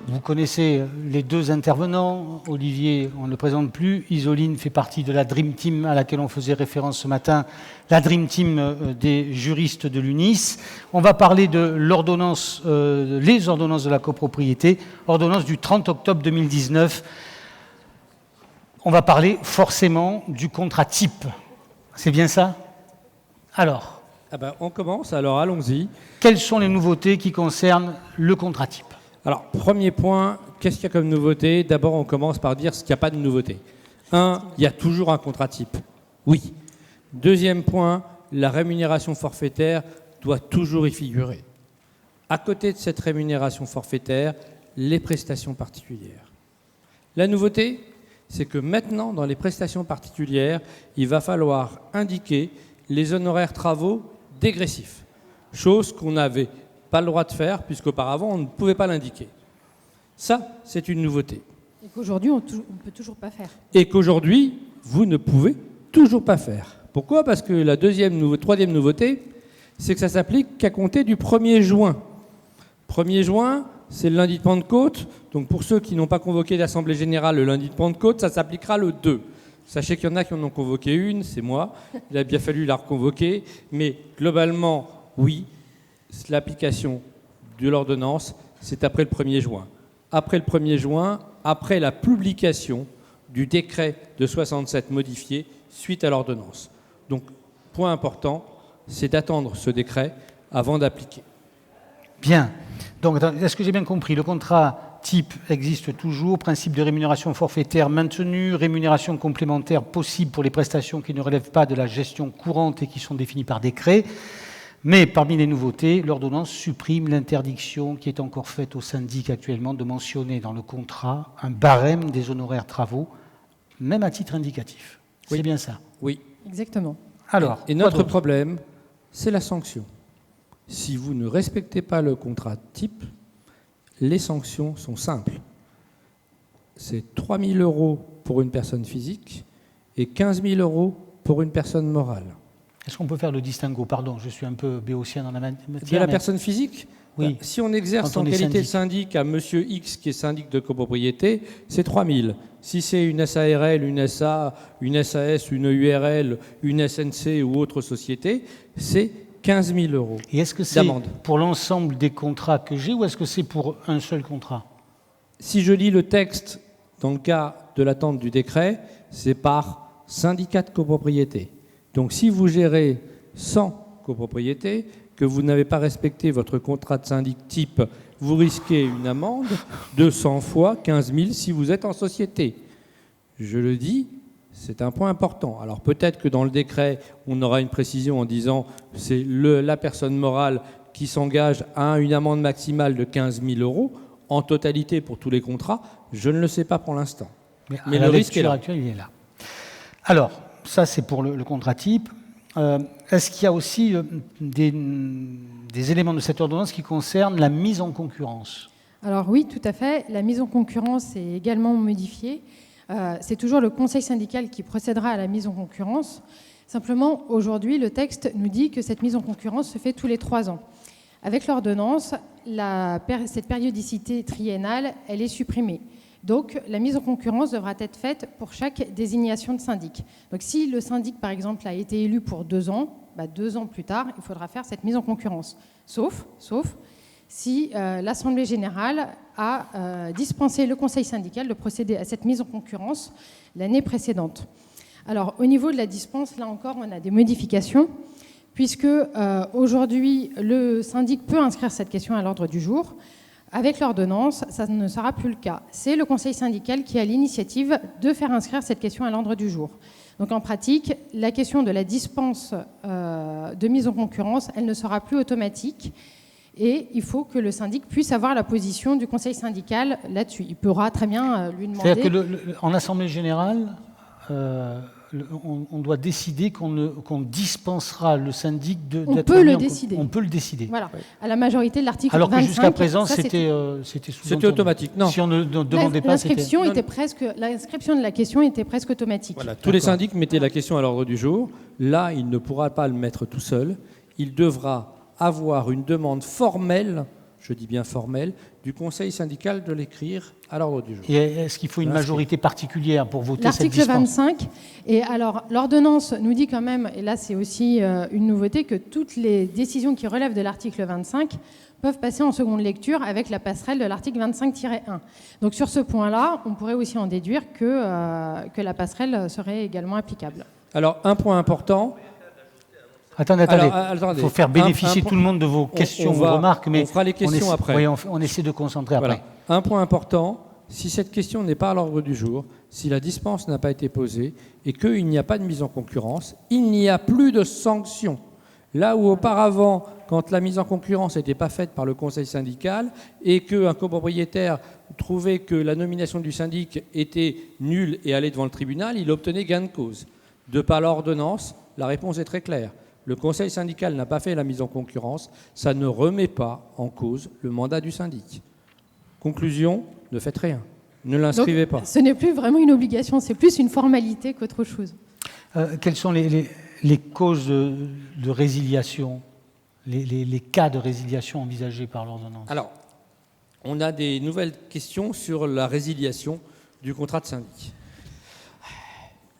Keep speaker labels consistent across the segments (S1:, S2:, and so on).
S1: Vous connaissez les deux intervenants. Olivier, on ne le présente plus. Isoline fait partie de la Dream Team à laquelle on faisait référence ce matin, la Dream Team des juristes de l'UNIS. On va parler de l'ordonnance, les ordonnances de la copropriété, ordonnance du 30 octobre 2019. On va parler forcément du contrat type. C'est bien ça? Alors,
S2: on commence, alors allons-y.
S1: Quelles sont les nouveautés qui concernent le contrat type?
S2: Alors, premier point, qu'est-ce qu'il y a comme nouveauté? D'abord, on commence par dire ce qu'il n'y a pas de nouveauté. Il y a toujours un contrat type. Oui. Deuxième point, la rémunération forfaitaire doit toujours y figurer. À côté de cette rémunération forfaitaire, les prestations particulières. La nouveauté, c'est que maintenant, dans les prestations particulières, il va falloir indiquer les honoraires travaux dégressifs, chose qu'on n'avait pas le droit de faire, puisqu'auparavant, on ne pouvait pas l'indiquer. Ça, c'est une nouveauté.
S3: Et qu'aujourd'hui, on ne peut toujours pas faire.
S2: Et qu'aujourd'hui, vous ne pouvez toujours pas faire. Pourquoi? Parce que la troisième nouveauté, c'est que ça s'applique qu'à compter du 1er juin. 1er juin, c'est le lundi de Pentecôte. Donc pour ceux qui n'ont pas convoqué l'Assemblée Générale le lundi de Pentecôte, ça s'appliquera le 2. Sachez qu'il y en a qui en ont convoqué une, c'est moi. Il a bien fallu la reconvoquer. Mais globalement, oui, l'application de l'ordonnance, c'est après le 1er juin. Après le 1er juin, après la publication du décret de 67 modifié suite à l'ordonnance. Donc, point important, c'est d'attendre ce décret avant d'appliquer.
S1: Bien. Donc, est-ce que j'ai bien compris? Le contrat type existe toujours, principe de rémunération forfaitaire maintenu, rémunération complémentaire possible pour les prestations qui ne relèvent pas de la gestion courante et qui sont définies par décret. Mais parmi les nouveautés, l'ordonnance supprime l'interdiction qui est encore faite au syndic actuellement de mentionner dans le contrat un barème des honoraires travaux, même à titre indicatif. Oui. C'est bien ça?
S2: Oui.
S3: Exactement.
S1: Alors,
S2: et notre problème, c'est la sanction. Si vous ne respectez pas le contrat type, les sanctions sont simples. C'est 3 000 € pour une personne physique et 15 000 € pour une personne morale.
S1: Est-ce qu'on peut faire le distinguo? Pardon, je suis un peu béotien dans la matière.
S2: De la personne physique?
S1: Oui.
S2: Si on exerce en qualité de syndic à monsieur X qui est syndic de copropriété, c'est 3 000. Si c'est une SARL, une SA, une SAS, une URL, une SNC ou autre société, c'est 15 000 €.
S1: Et est-ce que c'est pour l'ensemble des contrats que j'ai ou est-ce que c'est pour un seul contrat?
S2: Si je lis le texte, dans le cas de l'attente du décret, c'est par syndicat de copropriété. Donc si vous gérez 100 copropriétés, que vous n'avez pas respecté votre contrat de syndic type, vous risquez une amende de 100 fois 15 000 si vous êtes en société. Je le dis, c'est un point important. Alors peut-être que dans le décret, on aura une précision en disant que c'est la personne morale qui s'engage à une amende maximale de 15 000 € en totalité pour tous les contrats. Je ne le sais pas pour l'instant.
S1: Mais le risque actuel, il est là. Alors, ça, c'est pour le contrat type. Est-ce qu'il y a aussi des éléments de cette ordonnance qui concernent la mise en concurrence?
S3: Alors oui, tout à fait. La mise en concurrence est également modifiée. C'est toujours le conseil syndical qui procédera à la mise en concurrence. Simplement, aujourd'hui, le texte nous dit que cette mise en concurrence se fait tous les 3 ans. Avec l'ordonnance, cette périodicité triennale, elle est supprimée. Donc, la mise en concurrence devra être faite pour chaque désignation de syndic. Donc, si le syndic, par exemple, a été élu pour 2 ans, 2 ans plus tard, il faudra faire cette mise en concurrence. Sauf si l'Assemblée générale a dispensé le conseil syndical de procéder à cette mise en concurrence l'année précédente. Alors, au niveau de la dispense, là encore, on a des modifications, puisque aujourd'hui, le syndic peut inscrire cette question à l'ordre du jour. Avec l'ordonnance, ça ne sera plus le cas. C'est le conseil syndical qui a l'initiative de faire inscrire cette question à l'ordre du jour. Donc en pratique, la question de la dispense de mise en concurrence, elle ne sera plus automatique et il faut que le syndic puisse avoir la position du conseil syndical là-dessus. Il pourra très bien lui demander...
S1: C'est-à-dire qu'en assemblée générale, on doit décider qu'on dispensera le syndic d'être
S3: On peut
S1: mis
S3: le
S1: en
S3: décider.
S1: On peut le décider.
S3: Voilà, à la majorité de l'article 25.
S1: Alors que jusqu'à présent,
S3: ça,
S1: c'était
S2: C'était
S1: sous-entendu.
S2: automatique. Non.
S1: Si on ne demandait pas, c'était...
S3: L'inscription de la question était presque automatique.
S2: Voilà, tous les syndics mettaient la question à l'ordre du jour. Là, il ne pourra pas le mettre tout seul. Il devra avoir une demande formelle, je dis bien formelle, du conseil syndical de l'écrire à l'ordre du jour.
S1: Et est-ce qu'il faut une majorité particulière pour voter cette
S3: L'article
S1: dispense?
S3: 25, et alors l'ordonnance nous dit quand même, et là c'est aussi une nouveauté, que toutes les décisions qui relèvent de l'article 25 peuvent passer en seconde lecture avec la passerelle de l'article 25-1. Donc sur ce point-là, on pourrait aussi en déduire que la passerelle serait également applicable.
S2: Alors, un point important.
S1: Attendez.
S2: Attendez.
S1: Il faut faire bénéficier tout le monde de vos questions, vos remarques, mais
S2: on fera les questions après.
S1: Oui, on essaie de concentrer
S2: Voilà.
S1: après.
S2: Un point important, si cette question n'est pas à l'ordre du jour, si la dispense n'a pas été posée et qu'il n'y a pas de mise en concurrence, il n'y a plus de sanction. Là où auparavant, quand la mise en concurrence n'était pas faite par le conseil syndical et qu'un copropriétaire trouvait que la nomination du syndic était nulle et allait devant le tribunal, il obtenait gain de cause. De par l'ordonnance, la réponse est très claire. Le conseil syndical n'a pas fait la mise en concurrence, ça ne remet pas en cause le mandat du syndic. Conclusion, ne faites rien, ne l'inscrivez pas.
S3: Ce n'est plus vraiment une obligation, c'est plus une formalité qu'autre chose.
S1: Quelles sont les causes de résiliation, les cas de résiliation envisagés par l'ordonnance?
S2: Alors, on a des nouvelles questions sur la résiliation du contrat de syndic.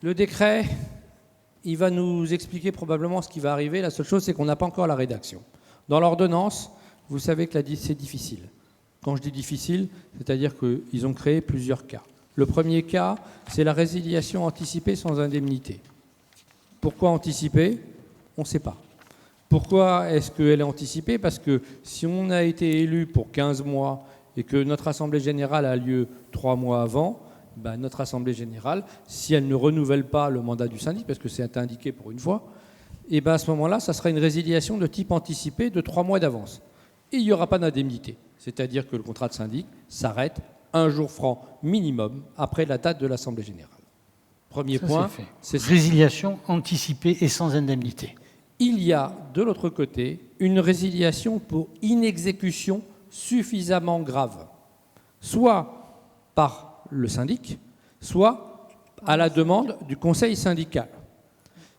S2: Le décret, il va nous expliquer probablement ce qui va arriver. La seule chose, c'est qu'on n'a pas encore la rédaction. Dans l'ordonnance, vous savez que c'est difficile. Quand je dis difficile, c'est-à-dire qu'ils ont créé plusieurs cas. Le premier cas, c'est la résiliation anticipée sans indemnité. Pourquoi anticipée? On ne sait pas. Pourquoi est-ce qu'elle est anticipée? Parce que si on a été élu pour 15 mois et que notre assemblée générale a lieu 3 mois avant, notre assemblée générale, si elle ne renouvelle pas le mandat du syndic, parce que c'est indiqué pour une fois, et à ce moment-là, ça sera une résiliation de type anticipé de 3 mois d'avance. Et il n'y aura pas d'indemnité. C'est-à-dire que le contrat de syndic s'arrête un jour franc minimum après la date de l'assemblée générale. Premier point,
S1: c'est résiliation anticipée et sans indemnité.
S2: Il y a, de l'autre côté, une résiliation pour inexécution suffisamment grave, soit par le syndic, soit à la demande du conseil syndical.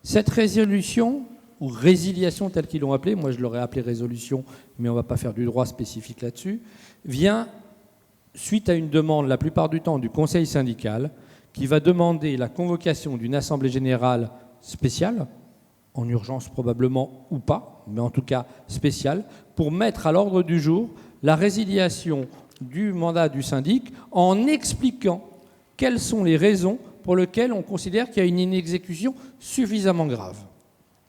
S2: Cette résolution, ou résiliation telle qu'ils l'ont appelée, moi je l'aurais appelée résolution, mais on ne va pas faire du droit spécifique là-dessus, vient suite à une demande, la plupart du temps, du conseil syndical, qui va demander la convocation d'une assemblée générale spéciale, en urgence probablement ou pas, mais en tout cas spéciale, pour mettre à l'ordre du jour la résiliation du mandat du syndic en expliquant quelles sont les raisons pour lesquelles on considère qu'il y a une inexécution suffisamment grave.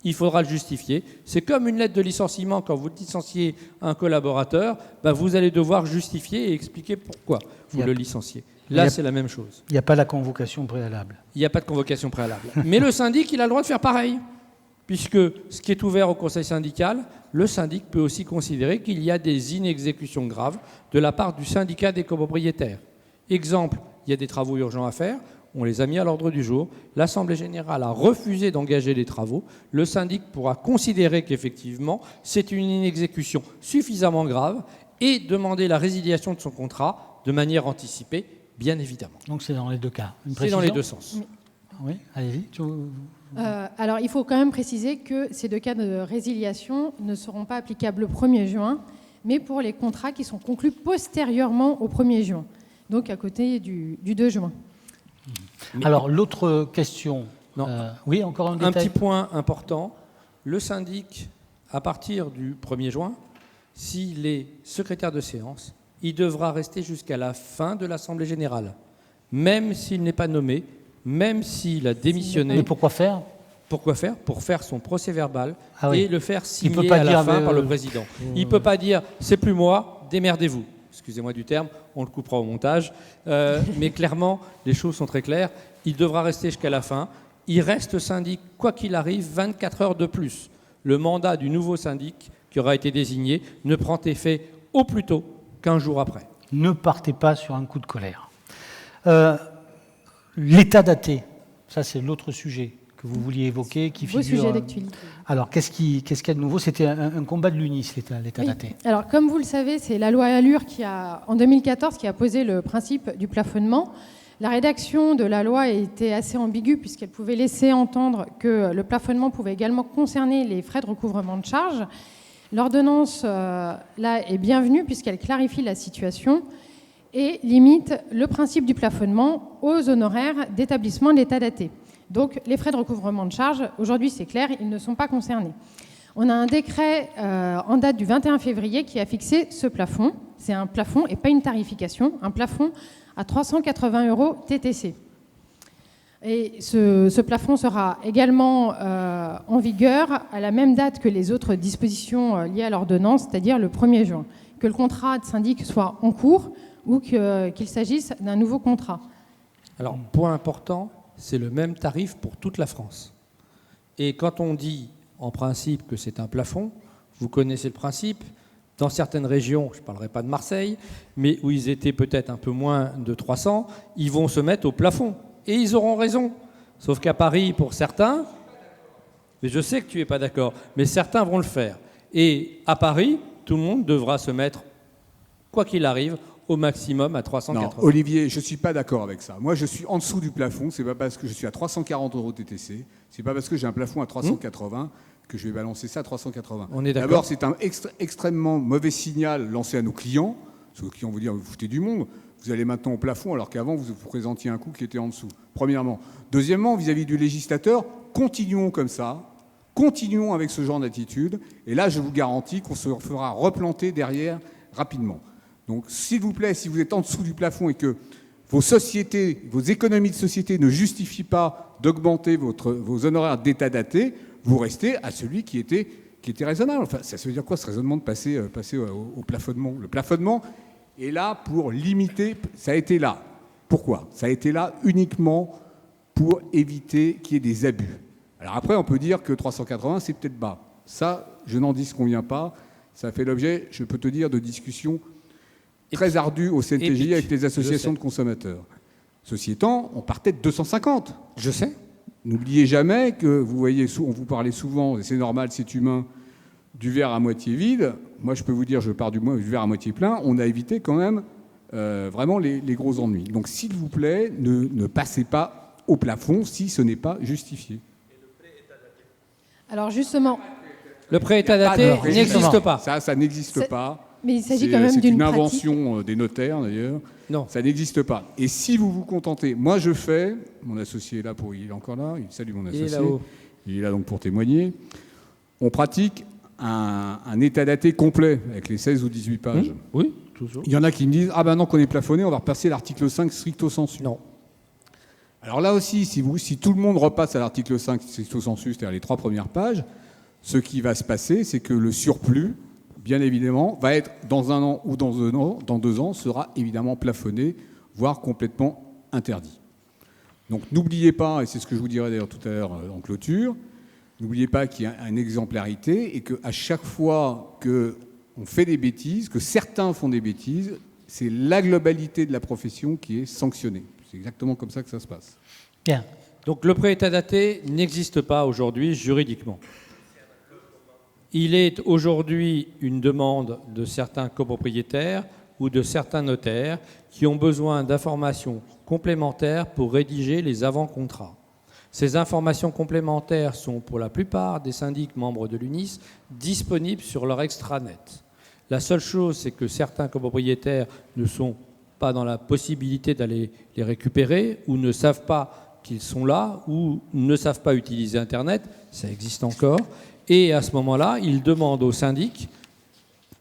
S2: Il faudra le justifier. C'est comme une lettre de licenciement. Quand vous licenciez un collaborateur, vous allez devoir justifier et expliquer pourquoi vous le licenciez. Là, c'est la même chose.
S1: Il n'y a pas la convocation préalable.
S2: Il n'y a pas de convocation préalable. Mais le syndic, il a le droit de faire pareil. Puisque ce qui est ouvert au conseil syndical, le syndic peut aussi considérer qu'il y a des inexécutions graves de la part du syndicat des copropriétaires. Exemple, il y a des travaux urgents à faire, on les a mis à l'ordre du jour, l'Assemblée générale a refusé d'engager les travaux, le syndic pourra considérer qu'effectivement c'est une inexécution suffisamment grave et demander la résiliation de son contrat de manière anticipée, bien évidemment.
S1: Donc c'est dans les deux cas.
S2: C'est dans les deux sens.
S1: Oui, allez-y.
S3: Alors, il faut quand même préciser que ces deux cas de résiliation ne seront pas applicables le 1er juin, mais pour les contrats qui sont conclus postérieurement au 1er juin, donc à côté du 2 juin.
S1: Alors, l'autre question... oui, encore un détail.
S2: Un petit point important. Le syndic, à partir du 1er juin, s'il est secrétaire de séance, il devra rester jusqu'à la fin de l'Assemblée générale, même s'il n'est pas nommé, même s'il a démissionné.
S1: Mais pourquoi faire?
S2: Pourquoi faire? Pour faire son procès-verbal et le faire signer
S1: à
S2: la fin par le président. Il ne peut pas dire « c'est plus moi, démerdez-vous ». Excusez-moi du terme, on le coupera au montage. Mais clairement, les choses sont très claires. Il devra rester jusqu'à la fin. Il reste syndic, quoi qu'il arrive, 24 heures de plus. Le mandat du nouveau syndic qui aura été désigné ne prend effet au plus tôt qu'1 jour après. Ne
S1: partez pas sur un coup de colère. L'état daté, Ça, c'est l'autre sujet que vous vouliez évoquer, qui
S3: Beau
S1: figure...
S3: sujet d'actualité.
S1: Alors, qu'est-ce qu'il y a de nouveau? C'était un combat de l'UNIS, l'état
S3: Oui.
S1: daté.
S3: Alors, comme vous le savez, c'est la loi Allure en 2014, qui a posé le principe du plafonnement. La rédaction de la loi était assez ambiguë puisqu'elle pouvait laisser entendre que le plafonnement pouvait également concerner les frais de recouvrement de charges. L'ordonnance, là, est bienvenue puisqu'elle clarifie la situation et limite le principe du plafonnement aux honoraires d'établissement de l'état daté. Donc, les frais de recouvrement de charges, aujourd'hui, c'est clair, ils ne sont pas concernés. On a un décret en date du 21 février qui a fixé ce plafond. C'est un plafond et pas une tarification, un plafond à 380 € TTC. Et ce plafond sera également en vigueur à la même date que les autres dispositions liées à l'ordonnance, c'est-à-dire le 1er juin. Que le contrat de syndic soit en cours ou qu'il s'agisse d'un nouveau contrat.
S2: Alors, point important, c'est le même tarif pour toute la France. Et quand on dit, en principe, que c'est un plafond, vous connaissez le principe, dans certaines régions, je ne parlerai pas de Marseille, mais où ils étaient peut-être un peu moins de 300, ils vont se mettre au plafond. Et ils auront raison. Sauf qu'à Paris, pour certains, mais je sais que tu n'es pas d'accord, mais certains vont le faire. Et à Paris, tout le monde devra se mettre, quoi qu'il arrive, au maximum à 380.
S4: Non, Olivier, je ne suis pas d'accord avec ça. Moi, je suis en dessous du plafond. Ce n'est pas parce que je suis à 340 € TTC, ce n'est pas parce que j'ai un plafond à 380 que je vais balancer ça à 380.
S2: On est d'accord.
S4: D'abord, c'est un extrêmement mauvais signal lancé à nos clients. Parce que nos clients vont dire, vous foutez du monde, vous allez maintenant au plafond, alors qu'avant, vous présentiez un coût qui était en dessous. Premièrement. Deuxièmement, vis-à-vis du législateur, continuons comme ça. Continuons avec ce genre d'attitude. Et là, je vous garantis qu'on se fera replanter derrière rapidement. Donc, s'il vous plaît, si vous êtes en dessous du plafond et que vos sociétés, vos économies de société ne justifient pas d'augmenter vos honoraires d'état daté, vous restez à celui qui était raisonnable. Enfin, ça veut dire quoi, ce raisonnement de passer au plafonnement? Le plafonnement est là pour limiter. Ça a été là. Pourquoi? Ça a été là uniquement pour éviter qu'il y ait des abus. Alors après, on peut dire que 380, c'est peut-être bas. Ça, je n'en disconviens pas. Ça fait l'objet, je peux te dire, de discussions très ardues au CNTJ avec les associations de consommateurs. Ceci étant, on partait de 250.
S2: Je sais.
S4: N'oubliez jamais que, vous voyez, on vous parlait souvent, et c'est normal, c'est humain, du verre à moitié vide. Moi, je peux vous dire, je pars du verre à moitié plein. On a évité quand même vraiment les gros ennuis. Donc, s'il vous plaît, ne passez pas au plafond si ce n'est pas justifié.
S3: Alors justement,
S2: le prêt état daté n'existe pas.
S4: Ça n'existe pas.
S3: Mais il s'agit quand même d'une
S4: C'est une
S3: pratique.
S4: invention des notaires, d'ailleurs.
S2: Non.
S4: Ça n'existe pas. Et si vous vous contentez, moi je fais, mon associé est là, il est encore là, il salue mon associé.
S2: Il est là-haut.
S4: Il est là donc pour témoigner. On pratique un état daté complet, avec les 16 ou 18 pages.
S2: Oui, toujours.
S4: Il y en a qui me disent, ah ben non, qu'on est plafonné, on va repasser l'article 5 stricto sensu.
S2: Non.
S4: Alors là aussi, si tout le monde repasse à l'article 5 stricto sensu, c'est-à-dire les 3 premières pages, ce qui va se passer, c'est que le surplus, bien évidemment, va être dans un an ou dans 2 ans, sera évidemment plafonné, voire complètement interdit. Donc n'oubliez pas, et c'est ce que je vous dirai d'ailleurs tout à l'heure en clôture, n'oubliez pas qu'il y a une exemplarité et qu'à chaque fois qu'on fait des bêtises, que certains font des bêtises, c'est la globalité de la profession qui est sanctionnée. C'est exactement comme ça que ça se passe.
S1: Bien.
S2: Donc le prêt état daté n'existe pas aujourd'hui juridiquement. Il est aujourd'hui une demande de certains copropriétaires ou de certains notaires qui ont besoin d'informations complémentaires pour rédiger les avant-contrats. Ces informations complémentaires sont pour la plupart des syndics membres de l'UNIS disponibles sur leur extranet. La seule chose, c'est que certains copropriétaires ne sont pas dans la possibilité d'aller les récupérer ou ne savent pas qu'ils sont là ou ne savent pas utiliser Internet, ça existe encore. Et à ce moment-là, ils demandent au syndic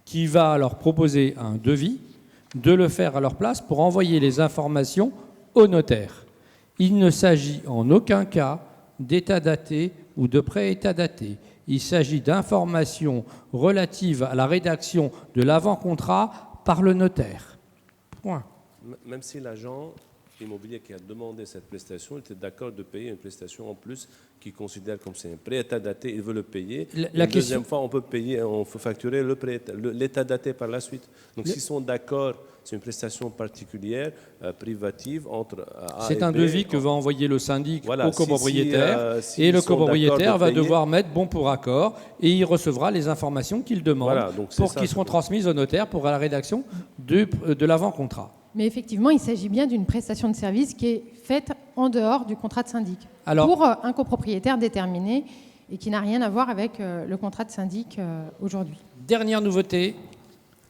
S2: qui va leur proposer un devis de le faire à leur place pour envoyer les informations au notaire. Il ne s'agit en aucun cas d'état daté ou de pré-état daté. Il s'agit d'informations relatives à la rédaction de l'avant-contrat par le notaire. Point.
S5: Même si l'agent immobilier qui a demandé cette prestation était d'accord de payer une prestation en plus qu'il considère comme c'est un prêt état daté, il veut le payer. La deuxième fois, on peut payer, on peut facturer l'état daté par la suite. Donc s'ils sont d'accord, c'est une prestation particulière, privative entre A
S2: c'est
S5: et
S2: un
S5: B.
S2: devis que va envoyer le syndic
S5: Voilà,
S2: au copropriétaire
S5: si
S2: et le
S5: ils sont
S2: copropriétaire
S5: d'accord de
S2: va
S5: payer.
S2: devoir mettre bon pour accord et il recevra les informations qu'il demande
S5: Voilà, donc c'est
S2: pour
S5: ça,
S2: qu'ils seront
S5: c'est-
S2: transmises au notaire pour la rédaction de l'avant-contrat.
S3: Mais effectivement, il s'agit bien d'une prestation de service qui est faite en dehors du contrat de syndic,
S2: Alors-
S3: pour un copropriétaire déterminé et qui n'a rien à voir avec le contrat de syndic aujourd'hui.
S2: Dernière nouveauté,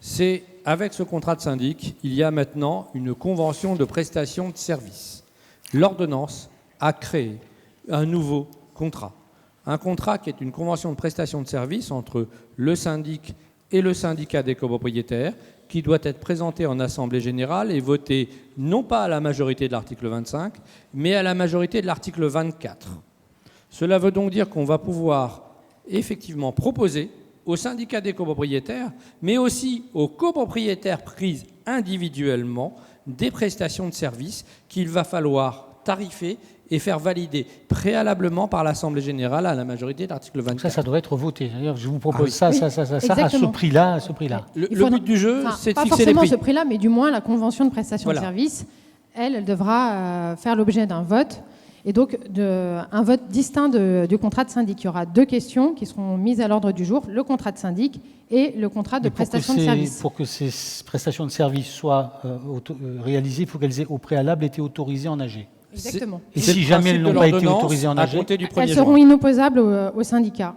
S2: c'est avec ce contrat de syndic, il y a maintenant une convention de prestation de service. L'ordonnance a créé un nouveau contrat. Un contrat qui est une convention de prestation de service entre le syndic et le syndicat des copropriétaires, qui doit être présenté en Assemblée générale et voté non pas à la majorité de l'article 25, mais à la majorité de l'article 24. Cela veut donc dire qu'on va pouvoir effectivement proposer aux syndicats des copropriétaires, mais aussi aux copropriétaires prises individuellement, des prestations de services qu'il va falloir tarifer et faire valider préalablement par l'Assemblée générale à la majorité de l'article 24.
S1: Ça doit être voté. D'ailleurs, je vous propose
S3: oui.
S1: ça, à ce
S3: Exactement.
S1: prix-là, à ce prix-là.
S2: Le
S3: Il faudra-
S2: but du jeu,
S3: Enfin,
S2: c'est de
S3: pas
S2: fixer les
S3: forcément
S2: prix.
S3: ce prix-là, mais du moins la convention de prestation
S2: Voilà.
S3: de service, elle devra faire l'objet d'un vote, et donc un vote distinct du contrat de syndic. Il y aura deux questions qui seront mises à l'ordre du jour, le contrat de syndic et le contrat de
S1: Mais
S3: prestation de service.
S1: pour que ces prestations de service soient réalisées, il faut qu'elles aient au préalable été autorisées en AG.
S3: Exactement.
S1: Et
S2: C'est
S1: si
S2: le
S1: jamais elles
S2: principe
S1: n'ont
S2: de
S1: pas été
S2: l'ordonnance
S1: autorisées en
S2: à
S1: AG,
S2: compter du 1er
S3: Elles
S2: juin.
S3: seront inopposables au syndicat.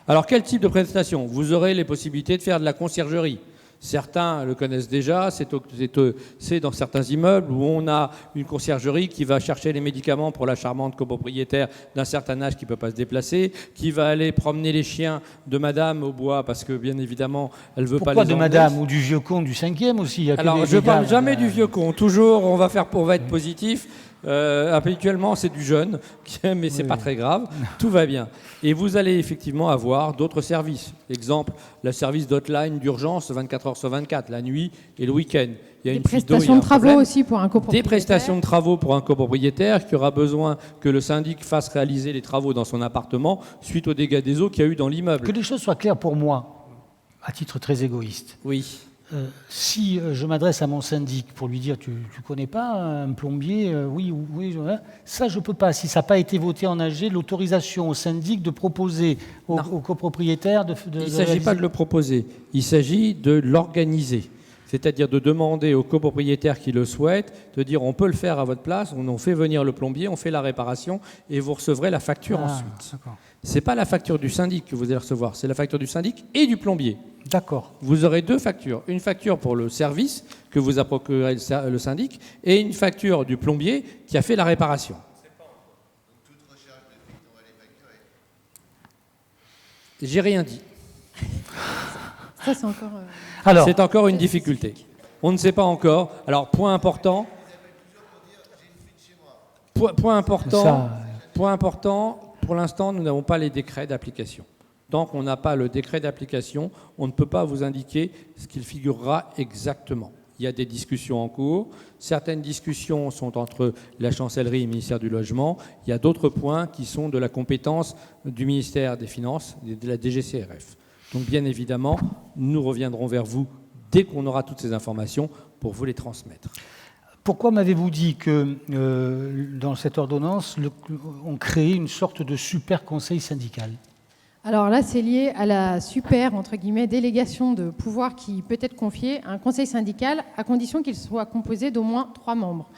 S2: Alors, quel type de prestation? Vous aurez les possibilités de faire de la conciergerie. Certains le connaissent déjà, c'est dans certains immeubles où on a une conciergerie qui va chercher les médicaments pour la charmante copropriétaire d'un certain âge qui ne peut pas se déplacer, qui va aller promener les chiens de madame au bois parce que, bien évidemment, elle ne veut pas
S1: pourquoi
S2: les
S1: de
S2: emmener.
S1: madame ou du vieux con du 5e aussi? Il y a que
S2: Alors,
S1: des
S2: je ne parle
S1: dames,
S2: jamais du vieux con. Toujours, on va être positif. Habituellement, c'est du jeune, mais c'est pas très grave. Tout va bien. Et vous allez effectivement avoir d'autres services. Exemple, le service d'hotline d'urgence 24 heures sur 24, la nuit et le week-end. Il y a
S3: Des
S2: une fuite d'eau, il y
S3: prestations
S2: a un
S3: de travaux
S2: problème.
S3: aussi pour un copropriétaire.
S2: Des prestations de travaux pour un copropriétaire qui aura besoin que le syndic fasse réaliser les travaux dans son appartement suite aux dégâts des eaux qu'il y a eu dans l'immeuble.
S1: Que les choses soient claires pour moi, à titre très égoïste.
S2: Oui.
S1: Si je m'adresse à mon syndic pour lui dire tu connais pas un plombier, oui, ça je peux pas. Si ça n'a pas été voté en AG, l'autorisation au syndic de proposer aux copropriétaires de
S2: Il ne s'agit pas de le proposer, il s'agit de l'organiser. C'est-à-dire de demander aux copropriétaires qui le souhaitent de dire on peut le faire à votre place, on fait venir le plombier, on fait la réparation et vous recevrez la facture ensuite. Ce n'est pas la facture du syndic que vous allez recevoir, c'est la facture du syndic et du plombier.
S1: D'accord.
S2: Vous aurez deux factures. Une facture pour le service que vous a procuré le syndic et une facture du plombier qui a fait la réparation. J'ai rien dit.
S3: Ça, c'est encore...
S1: Alors,
S2: C'est encore une difficulté. On ne sait pas encore. Alors, point important. Point important, pour l'instant, nous n'avons pas les décrets d'application. Tant qu'on n'a pas le décret d'application, on ne peut pas vous indiquer ce qu'il figurera exactement. Il y a des discussions en cours. Certaines discussions sont entre la chancellerie et le ministère du Logement. Il y a d'autres points qui sont de la compétence du ministère des Finances et de la DGCRF. Donc, bien évidemment, nous reviendrons vers vous dès qu'on aura toutes ces informations pour vous les transmettre.
S1: pourquoi m'avez-vous dit que dans cette ordonnance, on crée une sorte de super conseil syndical ?
S3: Alors là, c'est lié à la super, entre guillemets, délégation de pouvoir qui peut être confiée à un conseil syndical à condition qu'il soit composé d'au moins 3 membres.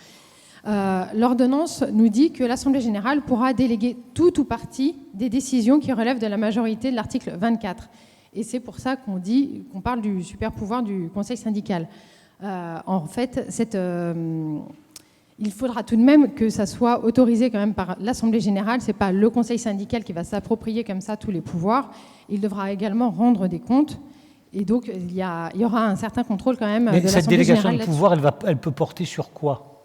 S3: L'ordonnance nous dit que l'Assemblée générale pourra déléguer tout ou partie des décisions qui relèvent de la majorité de l'article 24. Et c'est pour ça qu'on parle du super pouvoir du conseil syndical. En fait, il faudra tout de même que ça soit autorisé quand même par l'Assemblée générale. Ce n'est pas le conseil syndical qui va s'approprier comme ça tous les pouvoirs. Il devra également rendre des comptes. Et donc, il y aura un certain contrôle quand même de l'Assemblée générale.
S1: Cette délégation de pouvoir, elle peut porter sur quoi ?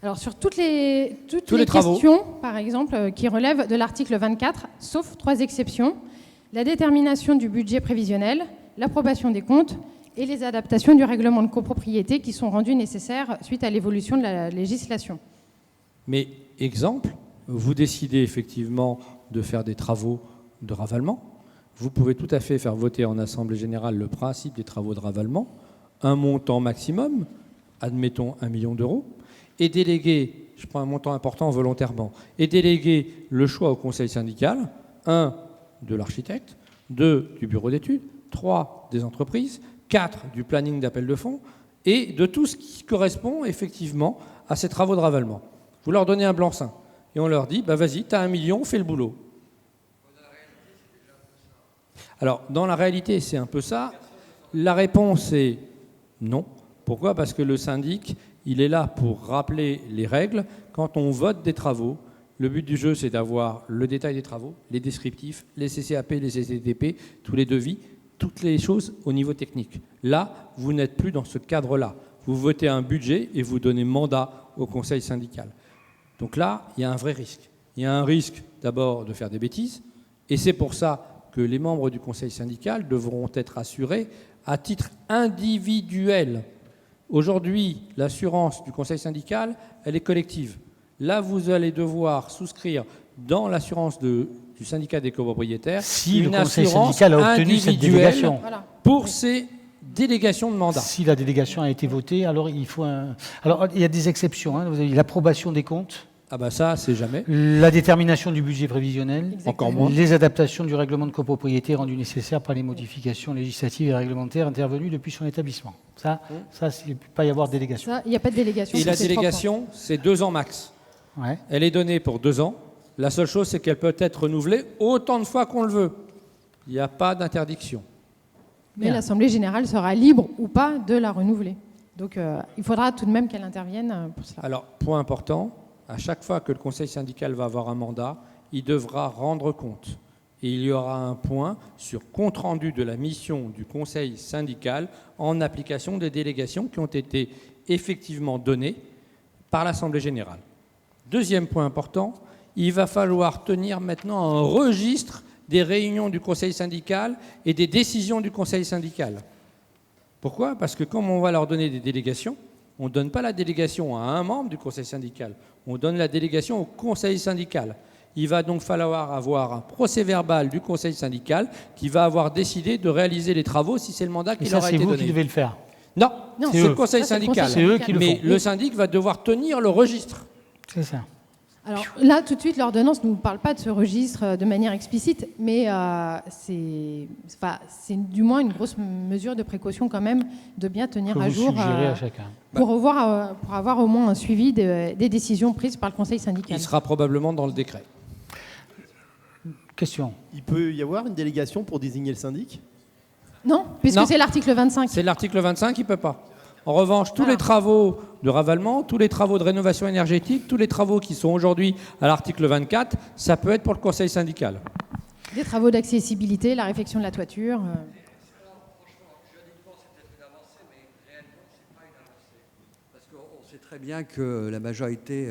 S3: Alors, sur toutes les
S2: travaux.
S3: questions, par exemple, qui relèvent de l'article 24, sauf 3 exceptions, la détermination du budget prévisionnel, l'approbation des comptes et les adaptations du règlement de copropriété qui sont rendues nécessaires suite à l'évolution de la législation.
S2: Mais exemple, vous décidez effectivement de faire des travaux de ravalement. Vous pouvez tout à fait faire voter en Assemblée générale le principe des travaux de ravalement, un montant maximum, admettons 1 million d'euros, et déléguer, je prends un montant important volontairement, et déléguer le choix au conseil syndical, 1 de l'architecte, 2 du bureau d'études, 3 des entreprises, 4 du planning d'appel de fonds, et de tout ce qui correspond effectivement à ces travaux de ravalement. Vous leur donnez un blanc-seing, et on leur dit, vas-y, tu as 1 million, fais le boulot. Alors, dans la réalité, c'est un peu ça. La réponse est non. Pourquoi ? Parce que le syndic, il est là pour rappeler les règles. Quand on vote des travaux, le but du jeu, c'est d'avoir le détail des travaux, les descriptifs, les CCAP, les CCTP, tous les devis, toutes les choses au niveau technique. Là, vous n'êtes plus dans ce cadre-là. Vous votez un budget et vous donnez mandat au conseil syndical. Donc là, il y a un vrai risque. Il y a un risque d'abord de faire des bêtises, et c'est pour ça que les membres du conseil syndical devront être assurés à titre individuel. Aujourd'hui, l'assurance du conseil syndical, elle est collective. Là, vous allez devoir souscrire dans l'assurance du syndicat des copropriétaires
S1: si
S2: une
S1: le conseil
S2: assurance
S1: syndical a obtenu cette délégation.
S2: Pour ces délégations de mandat.
S1: Si la délégation a été votée, alors il faut un... Alors, il y a des exceptions. Vous avez l'approbation des comptes.
S2: Ah bah ça, c'est jamais.
S1: La détermination du budget prévisionnel.
S3: Exactement.
S2: Encore moins.
S1: Les adaptations du règlement de copropriété rendues nécessaires par les modifications législatives et réglementaires intervenues depuis son établissement. Ça, il ne peut pas y avoir de délégation.
S3: Ça, il n'y a pas de délégation.
S2: Et la délégation, c'est 2 ans max.
S1: Ouais.
S2: Elle est donnée pour 2 ans. La seule chose, c'est qu'elle peut être renouvelée autant de fois qu'on le veut. Il n'y a pas d'interdiction.
S3: Mais l'Assemblée générale sera libre ou pas de la renouveler. Donc il faudra tout de même qu'elle intervienne pour cela.
S2: Alors, point important, à chaque fois que le conseil syndical va avoir un mandat, il devra rendre compte. Et il y aura un point sur compte-rendu de la mission du conseil syndical en application des délégations qui ont été effectivement données par l'Assemblée générale. Deuxième point important, il va falloir tenir maintenant un registre des réunions du conseil syndical et des décisions du conseil syndical. Pourquoi ? Parce que comme on va leur donner des délégations, on ne donne pas la délégation à un membre du conseil syndical, on donne la délégation au conseil syndical. Il va donc falloir avoir un procès-verbal du conseil syndical qui va avoir décidé de réaliser les travaux si c'est le mandat qui leur a été donné.
S1: C'est vous qui devez le faire.
S2: Non,
S3: Non,
S2: c'est le conseil syndical.
S1: C'est eux qui le font.
S2: Mais le syndic va devoir tenir le registre.
S1: C'est ça.
S3: Alors là, tout de suite, l'ordonnance ne nous parle pas de ce registre de manière explicite, mais c'est du moins une grosse mesure de précaution quand même de bien tenir
S1: Que
S3: à
S1: vous
S3: jour
S1: suggérez à chacun.
S3: pour avoir au moins un suivi des décisions prises par le conseil syndical.
S2: Il sera probablement dans le décret.
S1: Question.
S6: Il peut y avoir une délégation pour désigner le syndic ?
S3: Non, puisque
S2: Non.
S3: c'est l'article 25.
S2: C'est l'article 25, il ne peut pas. En revanche, tous les travaux de ravalement, tous les travaux de rénovation énergétique, tous les travaux qui sont aujourd'hui à l'article 24, ça peut être pour le conseil syndical.
S3: Des travaux d'accessibilité, la réfection de la toiture.
S7: Parce qu'on sait très bien que la majorité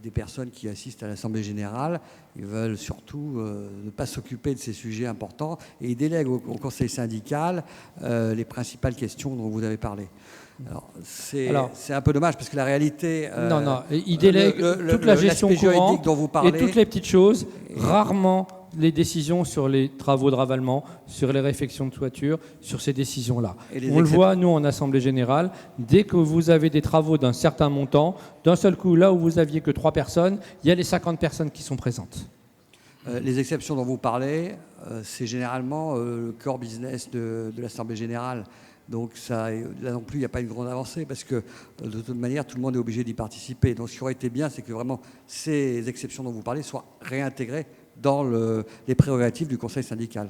S7: des personnes qui assistent à l'Assemblée générale, ils veulent surtout ne pas s'occuper de ces sujets importants et ils délèguent au conseil syndical les principales questions dont vous avez parlé. Alors, c'est un peu dommage parce que la réalité...
S2: non, ils délèguent toute la gestion courante
S7: dont vous parlez,
S2: et toutes les petites choses, rarement les décisions sur les travaux de ravalement, sur les réfections de toiture, sur ces décisions-là. On le voit, nous, en Assemblée générale, dès que vous avez des travaux d'un certain montant, d'un seul coup, là où vous aviez que 3 personnes, il y a les 50 personnes qui sont présentes.
S7: Les exceptions dont vous parlez, c'est généralement le core business de l'Assemblée générale. Donc ça, là non plus, il n'y a pas une grande avancée parce que de toute manière, tout le monde est obligé d'y participer. Donc ce qui aurait été bien, c'est que vraiment ces exceptions dont vous parlez soient réintégrées dans les prérogatives du conseil syndical.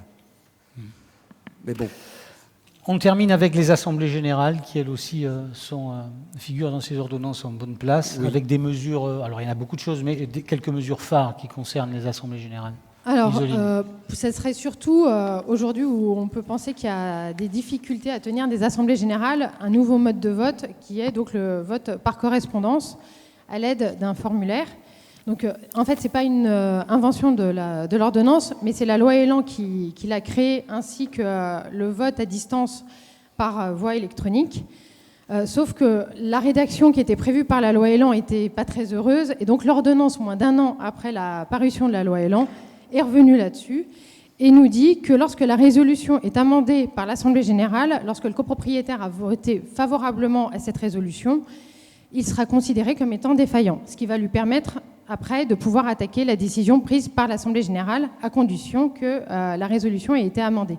S7: Mais bon.
S1: On termine avec les assemblées générales qui, elles aussi, figurent dans ces ordonnances en bonne place, oui. Avec des mesures, alors il y en a beaucoup de choses, mais quelques mesures phares qui concernent les assemblées générales.
S3: Alors, ça serait surtout aujourd'hui où on peut penser qu'il y a des difficultés à tenir des assemblées générales, un nouveau mode de vote qui est donc le vote par correspondance à l'aide d'un formulaire. Donc, en fait, ce n'est pas une invention de l'ordonnance, mais c'est la loi Elan qui l'a créé, ainsi que le vote à distance par voie électronique. Sauf que la rédaction qui était prévue par la loi Elan n'était pas très heureuse, et donc l'ordonnance, moins d'1 an après la parution de la loi Elan, est revenue là-dessus et nous dit que lorsque la résolution est amendée par l'Assemblée générale, lorsque le copropriétaire a voté favorablement à cette résolution, il sera considéré comme étant défaillant, ce qui va lui permettre après de pouvoir attaquer la décision prise par l'Assemblée générale à condition que la résolution ait été amendée.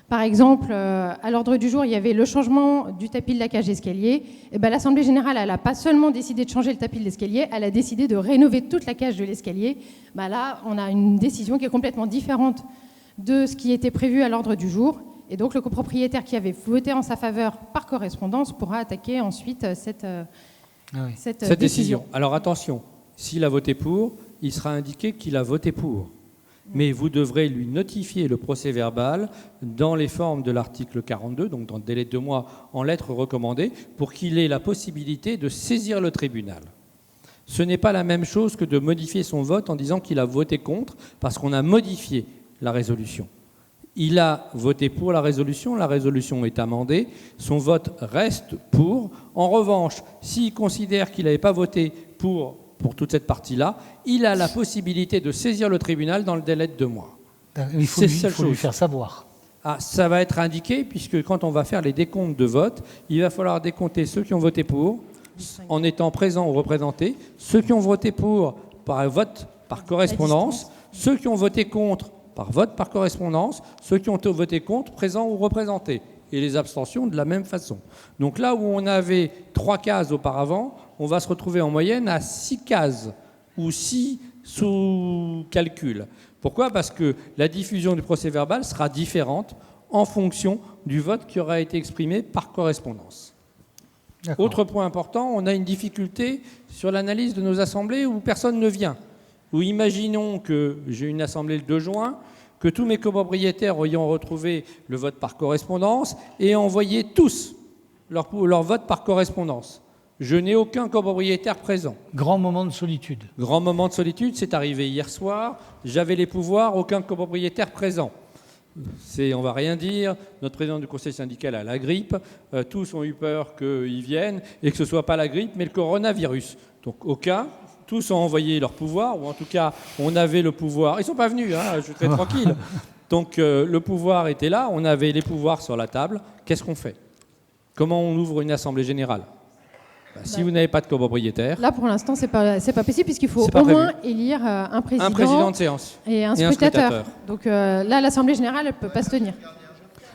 S3: Par exemple, à l'ordre du jour, il y avait le changement du tapis de la cage d'escalier. Et ben, l'Assemblée générale, elle n'a pas seulement décidé de changer le tapis de l'escalier, elle a décidé de rénover toute la cage de l'escalier. Ben là, on a une décision qui est complètement différente de ce qui était prévu à l'ordre du jour. Et donc, le copropriétaire qui avait voté en sa faveur par correspondance pourra attaquer ensuite cette décision.
S2: Alors attention, s'il a voté pour, il sera indiqué qu'il a voté pour. Mais vous devrez lui notifier le procès-verbal dans les formes de l'article 42, donc dans le délai de 2 mois en lettres recommandées, pour qu'il ait la possibilité de saisir le tribunal. Ce n'est pas la même chose que de modifier son vote en disant qu'il a voté contre, parce qu'on a modifié la résolution. Il a voté pour la résolution est amendée, son vote reste pour. En revanche, s'il considère qu'il n'avait pas voté pour toute cette partie-là, il a la possibilité de saisir le tribunal dans le délai de 2 mois.
S1: Il faut lui faire savoir.
S2: Ah, ça va être indiqué, puisque quand on va faire les décomptes de vote, il va falloir décompter ceux qui ont voté pour, en étant présents ou représentés, ceux qui ont voté pour par vote par correspondance, ceux qui ont voté contre par vote par correspondance, ceux qui ont voté contre, présents ou représentés, et les abstentions de la même façon. Donc là où on avait 3 cases auparavant, on va se retrouver en moyenne à 6 cases, ou 6 sous calcul. Pourquoi ? Parce que la diffusion du procès-verbal sera différente en fonction du vote qui aura été exprimé par correspondance. Autre point important, on a une difficulté sur l'analyse de nos assemblées où personne ne vient. Ou imaginons que j'ai une assemblée le 2 juin, que tous mes copropriétaires ayant retrouvé le vote par correspondance et envoyé tous leur vote par correspondance. Je n'ai aucun copropriétaire présent.
S1: Grand moment de solitude.
S2: Grand moment de solitude, c'est arrivé hier soir. J'avais les pouvoirs, aucun copropriétaire présent. On va rien dire. Notre président du conseil syndical a la grippe. Tous ont eu peur qu'il vienne et que ce ne soit pas la grippe, mais le coronavirus. Donc aucun. Tous ont envoyé leur pouvoir, ou en tout cas, on avait le pouvoir. Ils ne sont pas venus, je suis très tranquille. Donc le pouvoir était là, on avait les pouvoirs sur la table. Qu'est-ce qu'on fait ? Comment on ouvre une assemblée générale ? Si vous n'avez pas de copropriétaire...
S3: Là, pour l'instant, c'est pas possible, puisqu'il faut au moins élire un
S2: président de séance
S3: et un scrutateur. Donc là, l'assemblée générale ne peut pas se tenir.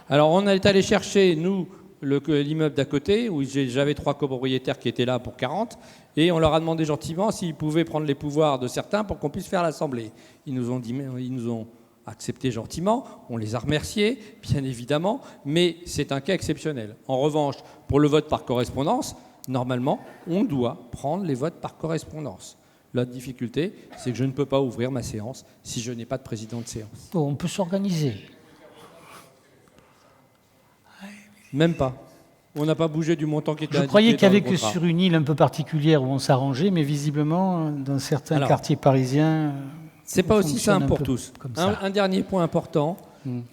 S2: Alors, on est allé chercher, nous, l'immeuble d'à côté, où j'avais 3 copropriétaires qui étaient là pour 40, et on leur a demandé gentiment s'ils pouvaient prendre les pouvoirs de certains pour qu'on puisse faire l'assemblée. Ils nous ont accepté gentiment, on les a remerciés, bien évidemment, mais c'est un cas exceptionnel. En revanche, pour le vote par correspondance, normalement, on doit prendre les votes par correspondance. La difficulté, c'est que je ne peux pas ouvrir ma séance si je n'ai pas de président de séance.
S1: On peut s'organiser.
S2: Même pas. On n'a pas bougé du montant qui était indiqué.
S1: Je croyais qu'il n'y avait
S2: que
S1: sur une île un peu particulière où on s'arrangeait, mais visiblement, dans certains quartiers parisiens...
S2: C'est pas aussi simple pour tous. Un dernier point important,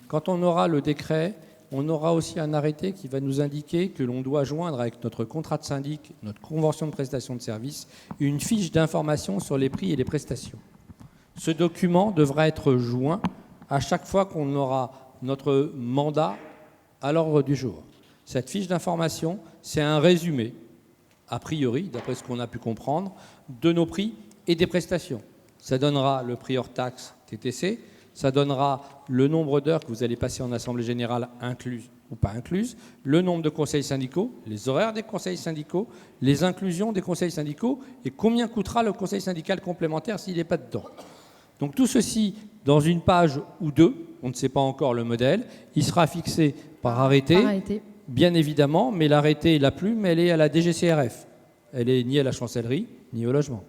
S2: quand on aura le décret, on aura aussi un arrêté qui va nous indiquer que l'on doit joindre avec notre contrat de syndic, notre convention de prestation de services, une fiche d'information sur les prix et les prestations. Ce document devra être joint à chaque fois qu'on aura notre mandat à l'ordre du jour. Cette fiche d'information, c'est un résumé, a priori, d'après ce qu'on a pu comprendre, de nos prix et des prestations. Ça donnera le prix hors taxe TTC, ça donnera le nombre d'heures que vous allez passer en assemblée générale incluses ou pas incluses, le nombre de conseils syndicaux, les horaires des conseils syndicaux, les inclusions des conseils syndicaux et combien coûtera le conseil syndical complémentaire s'il n'est pas dedans. Donc tout ceci dans une page ou 2, on ne sait pas encore le modèle, il sera fixé par arrêté, bien évidemment, mais l'arrêté, la plume, elle est à la DGCRF. Elle est ni à la chancellerie, ni au logement.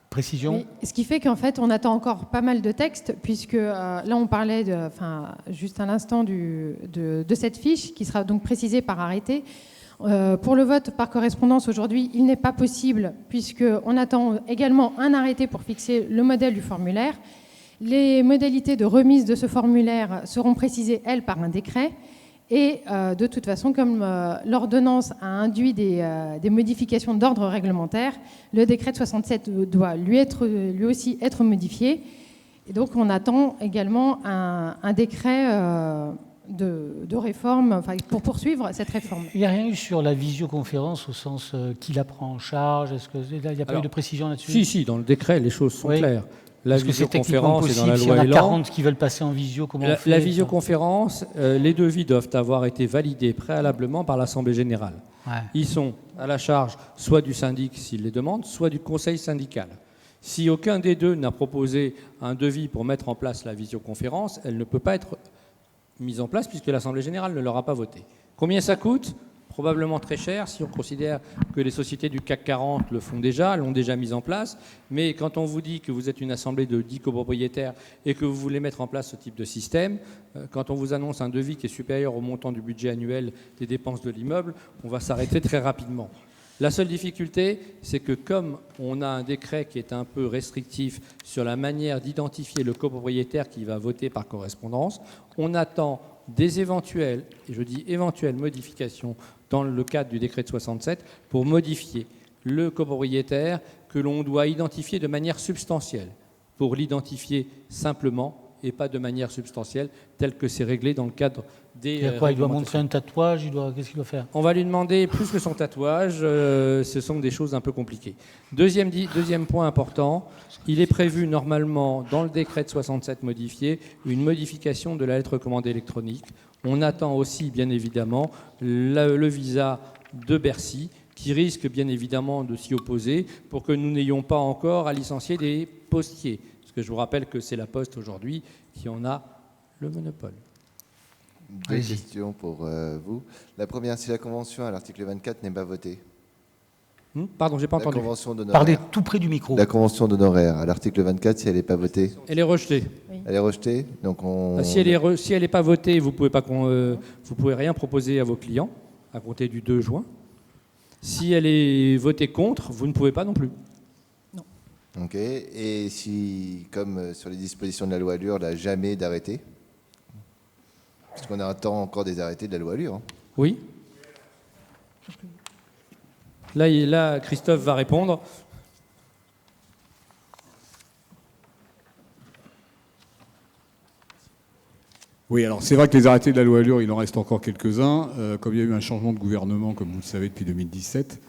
S1: Précision.
S3: Mais ce qui fait qu'en fait, on attend encore pas mal de textes, puisque là, on parlait, juste à l'instant, de cette fiche, qui sera donc précisée par arrêté. Pour le vote par correspondance, aujourd'hui, il n'est pas possible, puisqu'on attend également un arrêté pour fixer le modèle du formulaire. Les modalités de remise de ce formulaire seront précisées, elles, par un décret. Et de toute façon, comme l'ordonnance a induit des modifications d'ordre réglementaire, le décret de 67 doit lui aussi être modifié. Et donc on attend également un décret de réforme, enfin, pour poursuivre cette réforme.
S1: Il n'y a rien eu sur la visioconférence au sens qui la prend en charge? Est-ce que il n'y a pas eu de précision là-dessus?
S2: Si, dans le décret, les choses sont claires. La
S1: Est-ce que c'est techniquement
S2: visioconférence est dans
S1: possible?
S2: la
S1: S'il y en
S2: loi
S1: a
S2: Elan.
S1: 40 qui veulent passer en visio, comment on fait?
S2: La visioconférence, les devis doivent avoir été validés préalablement par l'Assemblée générale.
S1: Ouais.
S2: Ils sont à la charge soit du syndic s'il les demande, soit du conseil syndical. Si aucun des deux n'a proposé un devis pour mettre en place la visioconférence, elle ne peut pas être mise en place puisque l'Assemblée générale ne l'aura pas votée. Combien ça coûte? Probablement très cher si on considère que les sociétés du CAC 40 le font déjà, l'ont déjà mise en place. Mais quand on vous dit que vous êtes une assemblée de 10 copropriétaires et que vous voulez mettre en place ce type de système, quand on vous annonce un devis qui est supérieur au montant du budget annuel des dépenses de l'immeuble, on va s'arrêter très rapidement. La seule difficulté, c'est que comme on a un décret qui est un peu restrictif sur la manière d'identifier le copropriétaire qui va voter par correspondance, on attend des éventuelles, et je dis éventuelles modifications dans le cadre du décret de 67 pour modifier le copropriétaire que l'on doit identifier de manière substantielle, pour l'identifier simplement et pas de manière substantielle, tel que c'est réglé dans le cadre des...
S1: Il doit montrer un tatouage, qu'est-ce qu'il doit faire?
S2: On va lui demander plus que son tatouage, ce sont des choses un peu compliquées. Deuxième point important, il est prévu normalement dans le décret de 67 modifié une modification de la lettre recommandée électronique. On attend aussi bien évidemment le visa de Bercy qui risque bien évidemment de s'y opposer pour que nous n'ayons pas encore à licencier des postiers. Parce que je vous rappelle que c'est la Poste aujourd'hui qui en a le monopole.
S8: Deux questions pour vous. La première, si la convention à l'article 24 n'est pas votée.
S2: Pardon, j'ai pas entendu.
S1: Parlez tout près du micro.
S8: La convention d'honoraires à l'article 24, si elle n'est pas votée.
S2: Elle est rejetée.
S3: Oui.
S8: Elle est rejetée. Donc
S2: Si elle n'est pas votée, vous pouvez rien proposer à vos clients à compter du 2 juin. Si elle est votée contre, vous ne pouvez pas non plus.
S3: Non.
S8: Ok. Et si, comme sur les dispositions de la loi Allure, là, jamais d'arrêté, parce qu'on attend encore des arrêtés de la loi Allure. Hein.
S2: Oui. Là, Christophe va répondre.
S4: Oui, alors c'est vrai que les arrêtés de la loi Allure, il en reste encore quelques-uns. Comme il y a eu un changement de gouvernement, comme vous le savez, depuis 2017,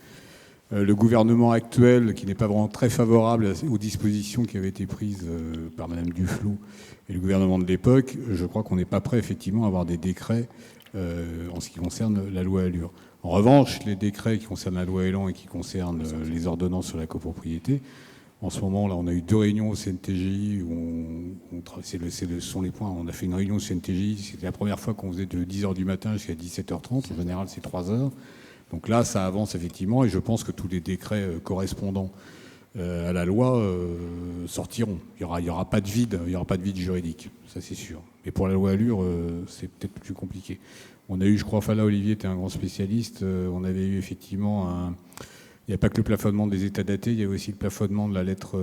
S4: le gouvernement actuel, qui n'est pas vraiment très favorable aux dispositions qui avaient été prises par Mme Duflot et le gouvernement de l'époque, je crois qu'on n'est pas prêt effectivement à avoir des décrets en ce qui concerne la loi Allure. En revanche, les décrets qui concernent la loi Elan et qui concernent les ordonnances sur la copropriété, en ce moment, là, on a eu 2 réunions au CNTJ, ce sont les points. On a fait une réunion au CNTJ, c'était la première fois qu'on faisait de 10h du matin jusqu'à 17h30. En général, c'est 3 heures. Donc là, ça avance effectivement, et je pense que tous les décrets correspondants à la loi sortiront. Il n'y aura pas de vide, juridique, ça c'est sûr. Mais pour la loi Allure, c'est peut-être plus compliqué. On a eu, je crois, Fala Olivier était un grand spécialiste, on avait eu effectivement il n'y a pas que le plafonnement des états datés, il y a aussi le plafonnement de la lettre,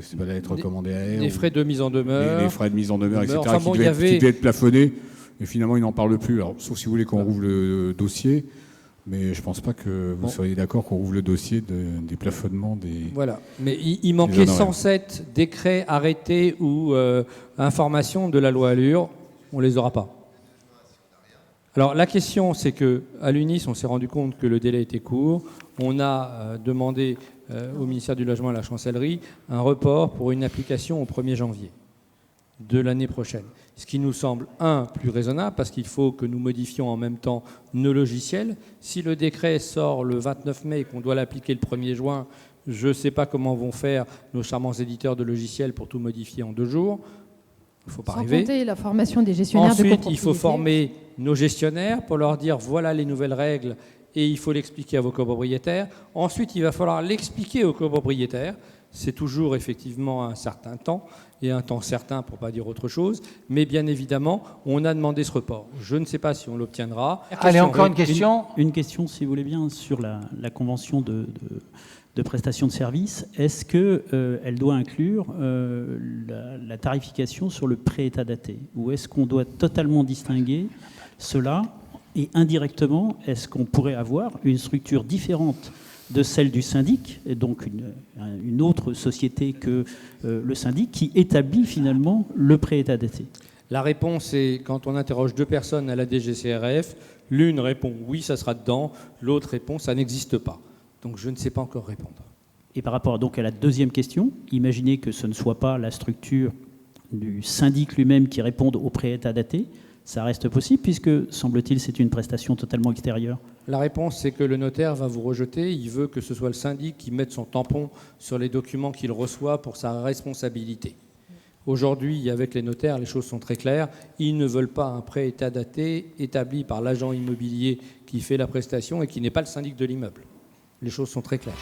S4: c'est pas la lettre recommandée à R.
S2: Les frais de mise en demeure.
S4: Les frais de mise en demeure, etc.,
S2: enfin,
S4: qui devaient être plafonnés. Et finalement, ils n'en parlent plus. Alors, sauf si vous voulez qu'on rouvre le dossier. Mais je ne pense pas que vous seriez d'accord qu'on rouvre le dossier des plafonnements des...
S2: Voilà. Mais il manquait 107 décrets, arrêtés ou informations de la loi Allure. On ne les aura pas. Alors la question, c'est qu'à l'UNIS, on s'est rendu compte que le délai était court. On a demandé au ministère du Logement et à la Chancellerie un report pour une application au 1er janvier de l'année prochaine. Ce qui nous semble, plus raisonnable, parce qu'il faut que nous modifions en même temps nos logiciels. Si le décret sort le 29 mai et qu'on doit l'appliquer le 1er juin, je ne sais pas comment vont faire nos charmants éditeurs de logiciels pour tout modifier en 2 jours. Il ne faut pas arriver.
S3: Sans compter la formation des gestionnaires de copropriété.
S2: Ensuite, il faut former nos gestionnaires pour leur dire voilà les nouvelles règles et il faut l'expliquer à vos copropriétaires. Ensuite, il va falloir l'expliquer aux copropriétaires. C'est toujours effectivement un certain temps et un temps certain pour ne pas dire autre chose. Mais bien évidemment, on a demandé ce report. Je ne sais pas si on l'obtiendra.
S1: Allez, encore une question.
S9: Une question, si vous voulez bien, sur la convention de prestation de services. Est-ce qu'elle doit inclure la tarification sur le pré-état daté? Ou est-ce qu'on doit totalement distinguer cela? Et indirectement, est-ce qu'on pourrait avoir une structure différente de celle du syndic, et donc une autre société que le syndic, qui établit finalement le pré-état daté?
S2: La réponse est, quand on interroge 2 personnes à la DGCCRF, l'une répond oui, ça sera dedans, l'autre répond ça n'existe pas. Donc je ne sais pas encore répondre.
S9: Et par rapport donc à la deuxième question, imaginez que ce ne soit pas la structure du syndic lui-même qui réponde au pré-état daté, ça reste possible puisque, semble-t-il, c'est une prestation totalement extérieure.
S2: La réponse, c'est que le notaire va vous rejeter. Il veut que ce soit le syndic qui mette son tampon sur les documents qu'il reçoit pour sa responsabilité. Aujourd'hui, avec les notaires, les choses sont très claires. Ils ne veulent pas un pré-état daté établi par l'agent immobilier qui fait la prestation et qui n'est pas le syndic de l'immeuble. Les choses sont très claires.